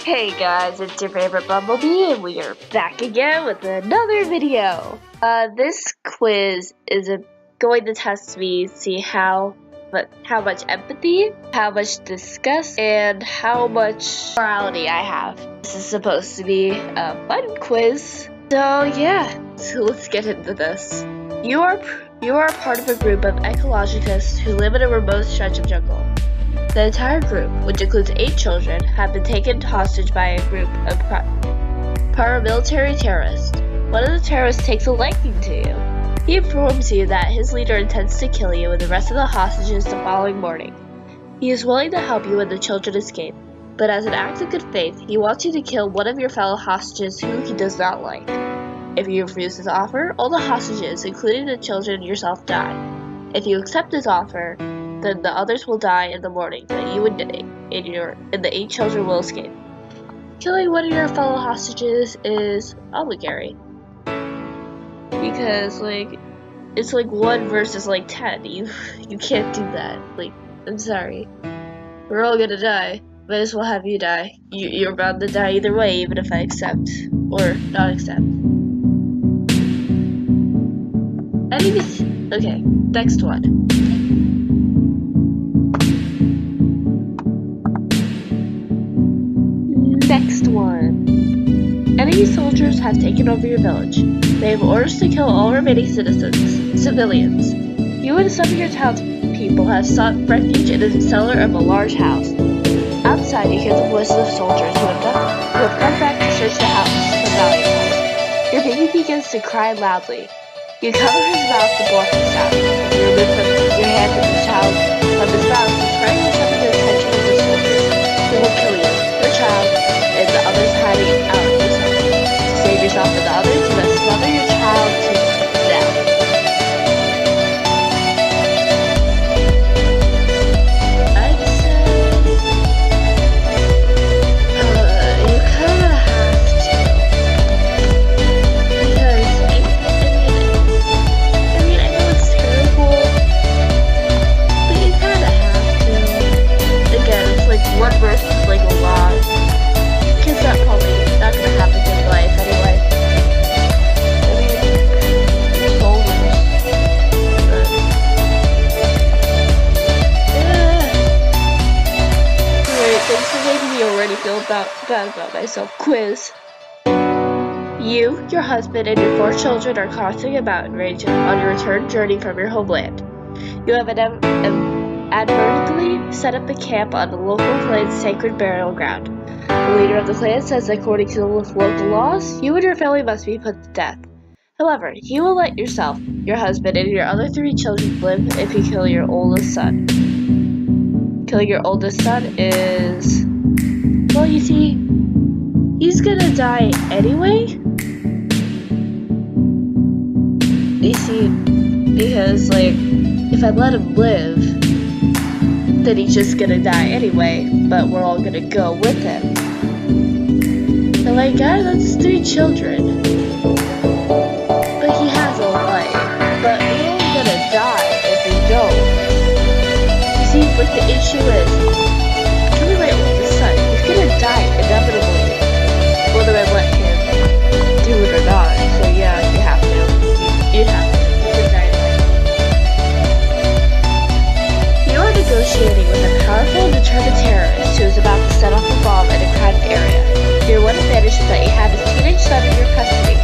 Hey guys, it's your favorite Bumblebee, and we are back again with another video. This quiz is going to test me, see how much empathy, how much disgust, and how much morality I have. This is supposed to be a fun quiz, so yeah, so let's get into this. You are part of a group of ecologists who live in a remote stretch of jungle. The entire group, which includes 8 children, have been taken hostage by a group of paramilitary terrorists. One of the terrorists takes a liking to you. He informs you that his leader intends to kill you and the rest of the hostages the following morning. He is willing to help you when the children escape, but as an act of good faith, he wants you to kill one of your fellow hostages who he does not like. If you refuse his offer, all the hostages, including the children and yourself, die. If you accept his offer, then the others will die in the morning, but you and the 8 children will escape. Killing one of your fellow hostages is obligatory. Because, it's 1 versus 10. You can't do that. I'm sorry. We're all gonna die. Might as well have you die. You're bound to die either way, even if I accept. Or not accept. Okay, next one. Next one. Enemy soldiers have taken over your village. They have orders to kill all remaining civilians. You and some of your townspeople have sought refuge in the cellar of a large house. Outside, you hear the voices of soldiers who have come back to search the house for valuables. Your baby begins to cry loudly. You cover his mouth to block the sound. You remove your hand from the child from his mouth to try to summon the attention of the soldiers who will kill you, your child, and the others hiding out in the sun. To save yourself and the others, you must smother your child to death. I'd say you kinda have to. Because I know it's terrible, but you kinda have to. Again, it's 1 versus a lot. Because that's probably not gonna happen in life anyway. Soldiers. Alright, thanks for making me already feel bad about myself. Quiz. You, your husband, and your 4 children are crossing a mountain range on your return journey from your homeland. You have advertently set up a camp on the local clan's sacred burial ground. The leader of the clan says that according to the local laws, you and your family must be put to death. However, he will let yourself, your husband, and your other 3 children live if you kill your oldest son. Killing your oldest son is... well, you see, he's gonna die anyway. You see, because, if I let him live, then he's just gonna die anyway, but we're all gonna go with him. And guys, that's 3 children. But he has a life. But we're all gonna die if we don't. You see, the issue is, killing my oldest son, he's gonna die inevitably. Whether I let him do it or not. So yeah, you have to. You have to. You can die anyway. You are negotiating with a powerful and determined terrorist who is about to set off a bomb in a crowded area. Your one advantage is that you have his teenage son in your custody.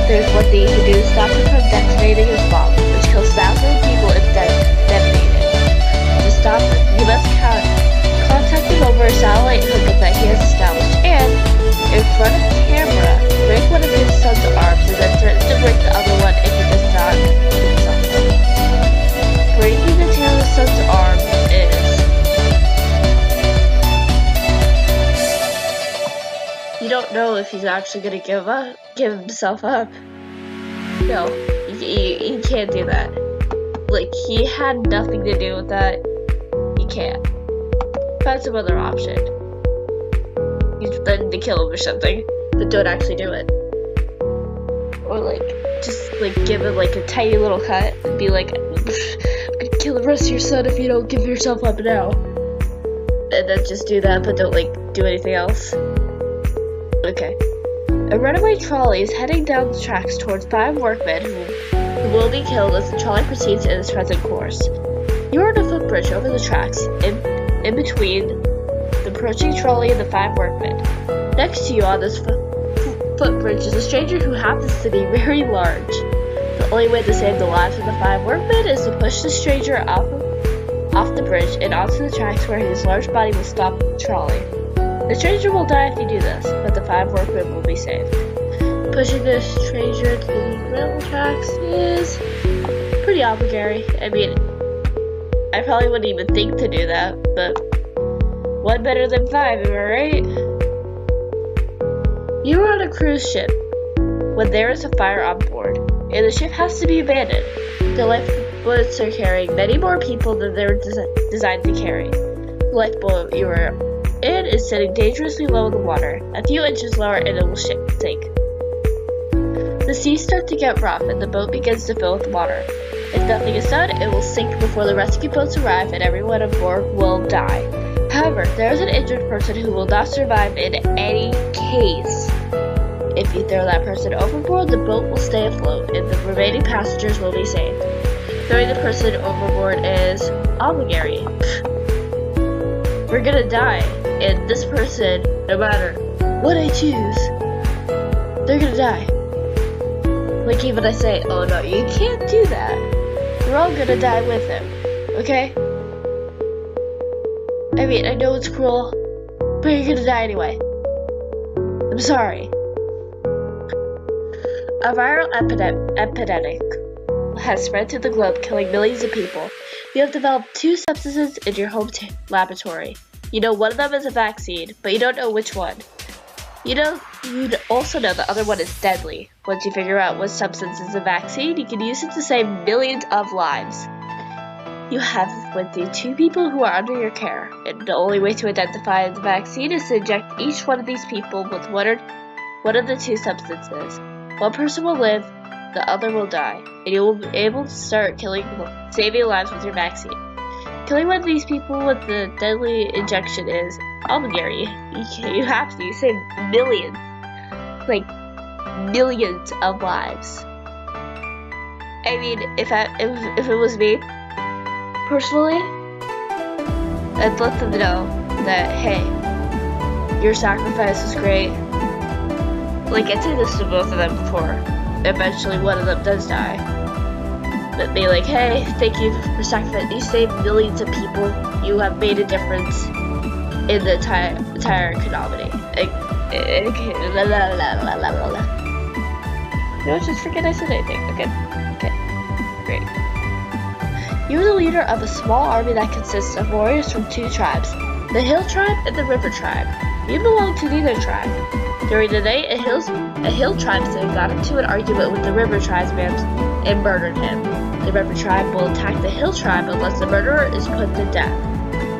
There's one thing you can do to stop him from detonating his bomb, which kills thousands of people if detonated. To stop him, you must contact him over a satellite hookup that he has established, and, in front of camera, break one of his son's arms and then threaten to break the other one if he does not do something. Breaking the terrorist's son's arm is... you don't know if he's actually gonna give himself up. No, you can't do that. He had nothing to do with that. You can't. Find some other option. You threaten to kill him or something, but don't actually do it. Or just give him a tiny little cut and be like, I'm gonna kill the rest of your son if you don't give yourself up now. And then just do that, but don't do anything else. Okay. A runaway trolley is heading down the tracks towards 5 workmen who will be killed as the trolley proceeds in its present course. You are on a footbridge over the tracks, in between the approaching trolley and the 5 workmen. Next to you on this footbridge is a stranger who happens to be very large. The only way to save the lives of the 5 workmen is to push the stranger off the bridge and onto the tracks where his large body will stop the trolley. The stranger will die if you do this, but the 5 workmen will be saved. Pushing the stranger to the railroad tracks is pretty obligatory. I mean, I probably wouldn't even think to do that, but one better than 5, am I right? You are on a cruise ship when there is a fire on board, and the ship has to be abandoned. The lifeboats are carrying many more people than they were designed to carry. The lifeboat you are in is sitting dangerously low in the water. A few inches lower and it will sink. The seas start to get rough and the boat begins to fill with water. If nothing is done, it will sink before the rescue boats arrive and everyone aboard will die. However, there is an injured person who will not survive in any case. If you throw that person overboard, the boat will stay afloat and the remaining passengers will be saved. Throwing the person overboard is obligatory. We're gonna die, and this person, no matter what I choose, they're gonna die. Like even I say, oh no, you can't do that. We're all gonna die with him, okay? I mean, I know it's cruel, but you're gonna die anyway. I'm sorry. A viral epidemic has spread to the globe, killing millions of people. You have developed 2 substances in your home laboratory. You know one of them is a vaccine, but you don't know which one. You'd also know the other one is deadly. Once you figure out what substance is a vaccine, you can use it to save millions of lives. You have with you 2 people who are under your care, and the only way to identify the vaccine is to inject each one of these people with one of the 2 substances. One person will live, the other will die, and you will be able to start saving lives with your vaccine. Killing one of these people with the deadly injection is obligatory. You have to. You save millions. Like, millions of lives. I mean, if it was me, personally, I'd let them know that, hey, your sacrifice was great. Like, I did this to both of them before. Eventually, one of them does die. But be like, hey, thank you for sacrificing. You saved millions of people. You have made a difference in the entire economy. No, just forget I said anything. Okay, great. You're the leader of a small army that consists of warriors from 2 tribes, the Hill Tribe and the River Tribe. You belong to neither tribe. During the night, a Hill tribesman got into an argument with the River Tribesman and murdered him. The River Tribe will attack the Hill Tribe unless the murderer is put to death.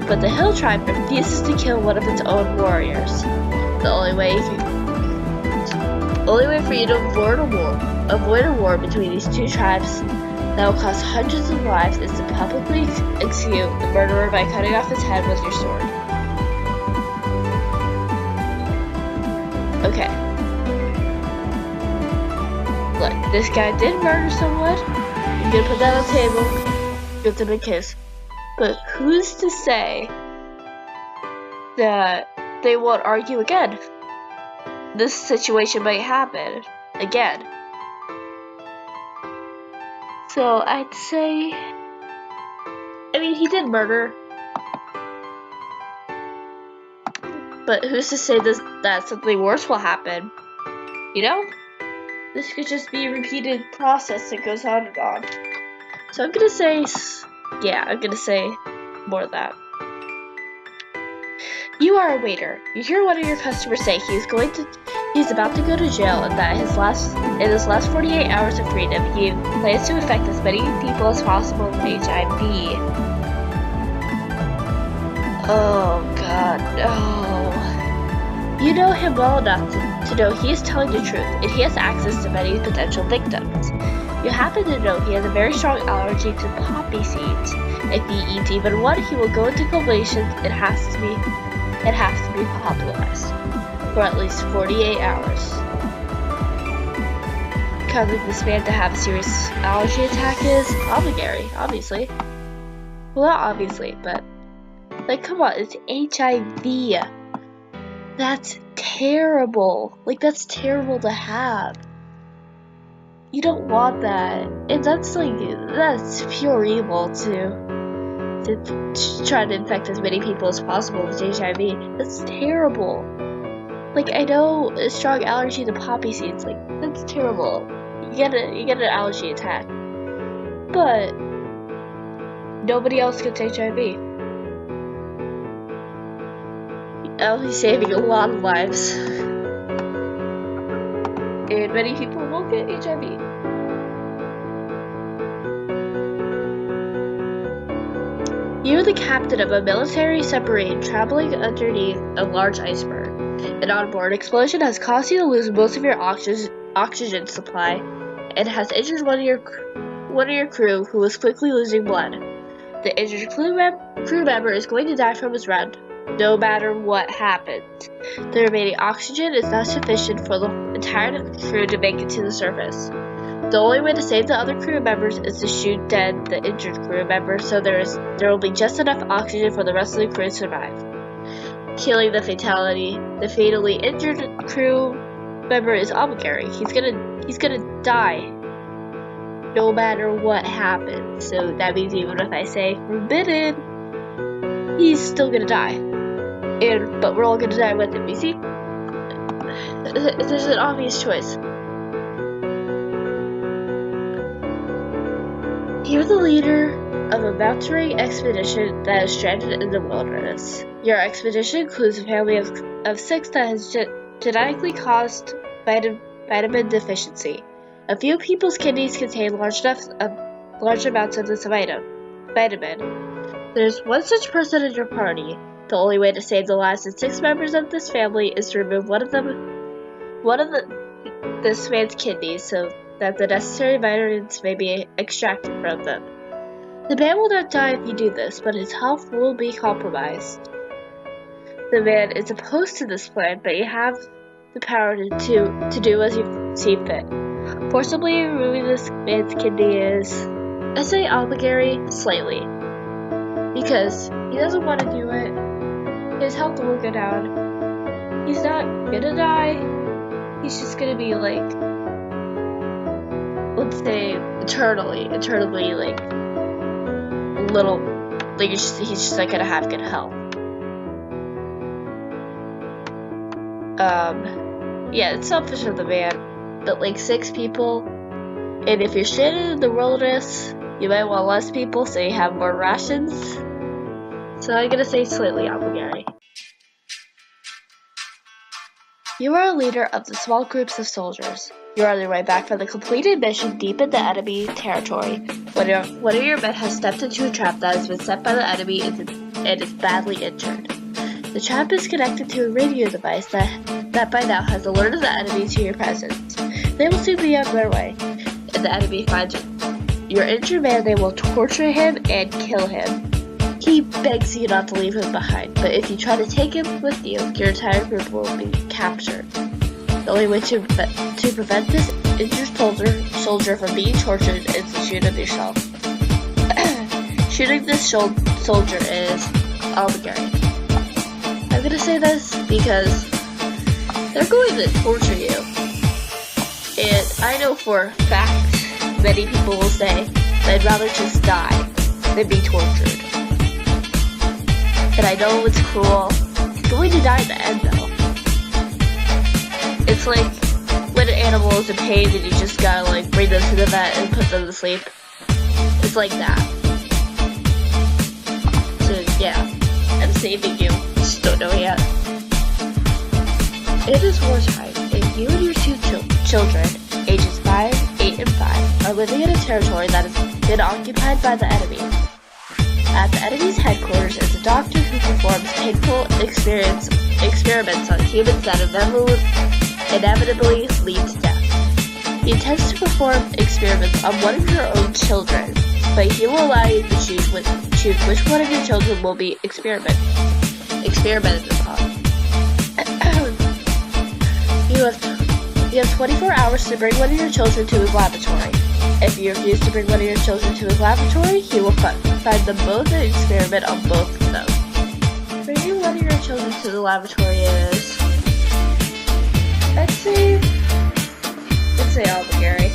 But the Hill Tribe refuses to kill one of its own warriors. The only way for you to avoid a war between these 2 tribes that will cost hundreds of lives is to publicly execute the murderer by cutting off his head with your sword. Okay. Look, this guy did murder someone. I'm gonna put that on the table. Give them a kiss. But who's to say that they won't argue again? This situation might happen again. So I'd say, I mean, he did murder. But who's to say that something worse will happen? You know? This could just be a repeated process that goes on and on. So I'm gonna say, yeah, I'm gonna say more of that. You are a waiter. You hear one of your customers say he's about to go to jail and that in his last 48 hours of freedom, he plans to infect as many people as possible with HIV. Oh God, no. You know him well enough to know he is telling the truth, and he has access to many potential victims. You happen to know he has a very strong allergy to poppy seeds. If he eats even one, he will go into convulsions and has to be hospitalized. for at least 48 hours. Causing this man to have a serious allergy attack is obligatory, obviously. Well, not obviously, but like, come on, it's HIV. That's terrible. Like, that's terrible to have. You don't want that. And that's pure evil to try to infect as many people as possible with HIV. That's terrible. Like, I know a strong allergy to poppy seeds, like, that's terrible. You get an allergy attack. But nobody else gets HIV. He's saving a lot of lives. And many people won't get HIV. You're the captain of a military submarine traveling underneath a large iceberg. An onboard explosion has caused you to lose most of your oxygen supply and has injured one of your crew who was quickly losing blood. The injured crew member is going to die from his wound, no matter what happens. The remaining oxygen is not sufficient for the entire crew to make it to the surface. The only way to save the other crew members is to shoot dead the injured crew member, so there will be just enough oxygen for the rest of the crew to survive. Killing the fatally injured crew member is obligatory. He's gonna die no matter what happens. So that means even if I say forbidden, he's still gonna die. But we're all gonna die with him. You see? There's an obvious choice. You're the leader of a mountaineering expedition that is stranded in the wilderness. Your expedition includes a family of 6 that has genetically caused vitamin deficiency. A few people's kidneys contain large amounts of this vitamin. There's one such person in your party. The only way to save the lives of 6 members of this family is to remove one of this man's kidneys so that the necessary vitamins may be extracted from them. The man will not die if you do this, but his health will be compromised. The man is opposed to this plan, but you have the power to do as you see fit. Forcibly removing this man's kidney is, I say obligatory slightly, because he doesn't want to do it. His health will go down. He's not gonna die. He's just gonna be like, let's say, eternally like little, like he's just not gonna have good health. Yeah, it's selfish of the man, but like 6 people, and if you're stranded in the wilderness, you might want less people so you have more rations. So I'm gonna say slightly obligatory. You are a leader of the small groups of soldiers. You are on your way back from the completed mission deep into enemy territory. One of your men has stepped into a trap that has been set by the enemy and is badly injured. The trap is connected to a radio device that by now has alerted the enemy to your presence. They will soon be on their way, and the enemy finds your injured man. They will torture him and kill him. He begs you not to leave him behind, but if you try to take him with you, your entire group will be captured. The only way to prevent this injured soldier from being tortured is to shoot him yourself. Shooting this soldier is obligatory. I'm gonna say this because they're going to torture you. And I know for a fact many people will say they'd rather just die than be tortured. And I know it's cruel. He's going to die in the end though. It's like when an animal is in pain and you just gotta like bring them to the vet and put them to sleep. It's like that. So yeah, I'm saving you. Just don't know yet. It is wartime, and you and your 2 children, ages 5, 8, and 5, are living in a territory that has been occupied by the enemy. At the enemy's headquarters is a doctor who performs painful experiments on humans that inevitably lead to death. He intends to perform experiments on one of your own children, but he will allow you to choose which one of your children will be experimented upon. You have 24 hours to bring one of your children to his laboratory. If you refuse to bring one of your children to his laboratory, he will find them both and experiment on both of them. Bringing one of your children to the laboratory is... Let's say Albuquerque.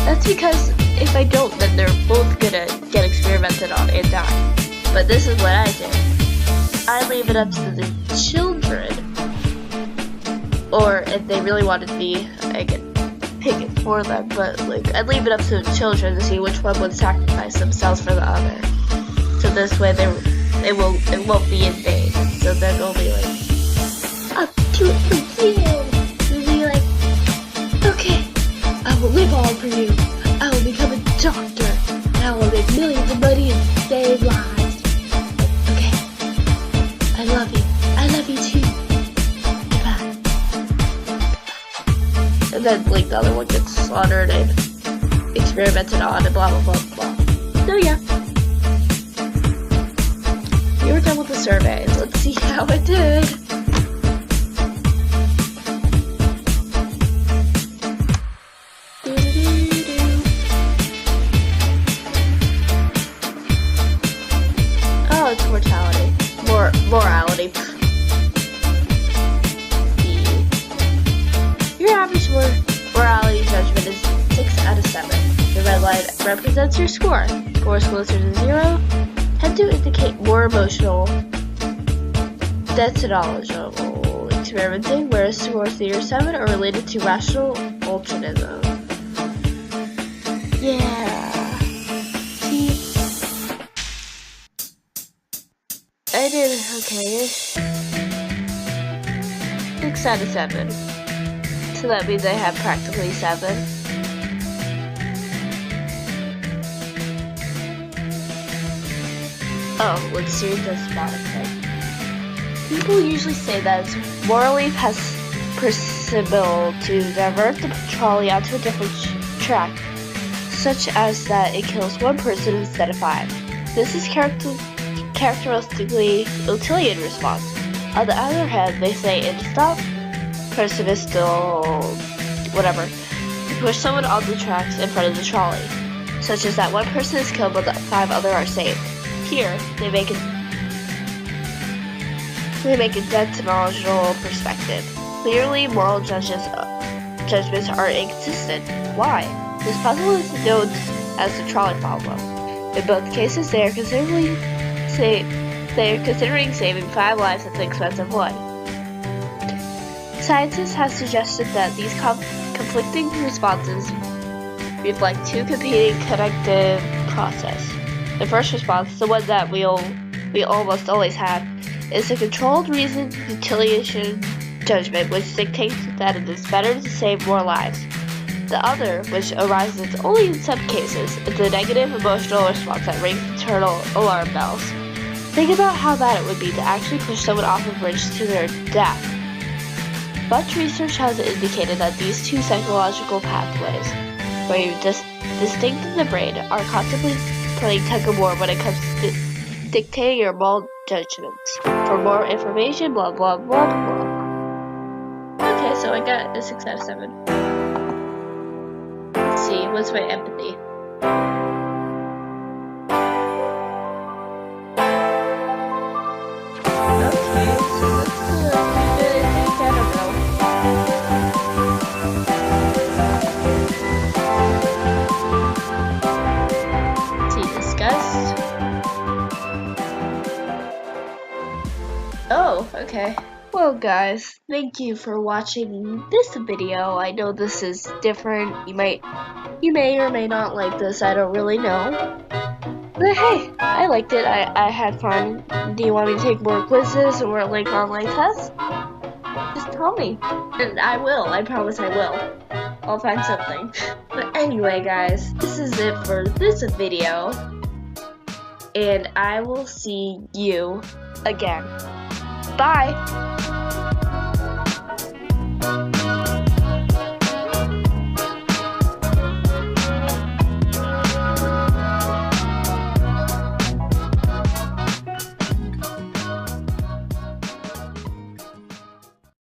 That's because if I don't, then they're both gonna get experimented on and die. But this is what I did. I leave it up to the children. Or if they really wanted me, I could pick it for them. But like, I'd leave it up to the children to see which one would sacrifice themselves for the other. So this way, it won't be in vain. So then they'll be like, I'll do it for you. They'll be like, okay, I will live on for you. I will become a doctor. And I will make millions of money and save lives. Okay, I love you. I love you too. Goodbye. And then like the other one gets slaughtered and experimented on and blah blah blah blah. So yeah. We were done with the survey. Let's see how it did. Oh, it's mortality. Morality. Your average morality judgment is 6 out of 7. The red line represents your score. Scores closer to 0 tend to indicate more emotional, knowledgeable experimenting, whereas scores 3 or 7 are related to rational altruism. Yeah. See, I did okay. 6 out of 7. So that means I have practically 7. Oh, let's see this Spotify. People usually say that it's morally permissible to divert the trolley onto a different track, such as that it kills 1 person instead of 5. This is characteristically utilitarian response. On the other hand, they say it's not permissible, whatever, to push someone on the tracks in front of the trolley, such as that 1 person is killed but the 5 others are saved. Here, they make a detrimental perspective. Clearly, moral judgments are inconsistent. Why? This puzzle is known as the trolley problem. In both cases, they are considering saving 5 lives at the expense of 1. Scientists have suggested that these conflicting responses reflect 2 competing connective processes. The first response, the one that we almost always have, is a controlled reasoned utilitarian judgment which dictates that it is better to save more lives. The other, which arises only in some cases, is a negative emotional response that rings internal alarm bells. Think about how bad it would be to actually push someone off a bridge to their death. Much research has indicated that these 2 psychological pathways, very distinct in the brain, are constantly playing tug-of-war when it comes to dictating your moral judgments. For more information, blah blah blah blah. Okay, so I got a 6 out of 7. Let's see, what's my empathy? Okay, so let's do it. I don't know. Oh, okay. Well guys, thank you for watching this video. I know this is different. You may or may not like this, I don't really know. But hey, I liked it. I had fun. Do you want me to take more quizzes or like online tests? Just tell me. And I will. I promise I will. I'll find something. But anyway guys, this is it for this video. And I will see you again. Bye!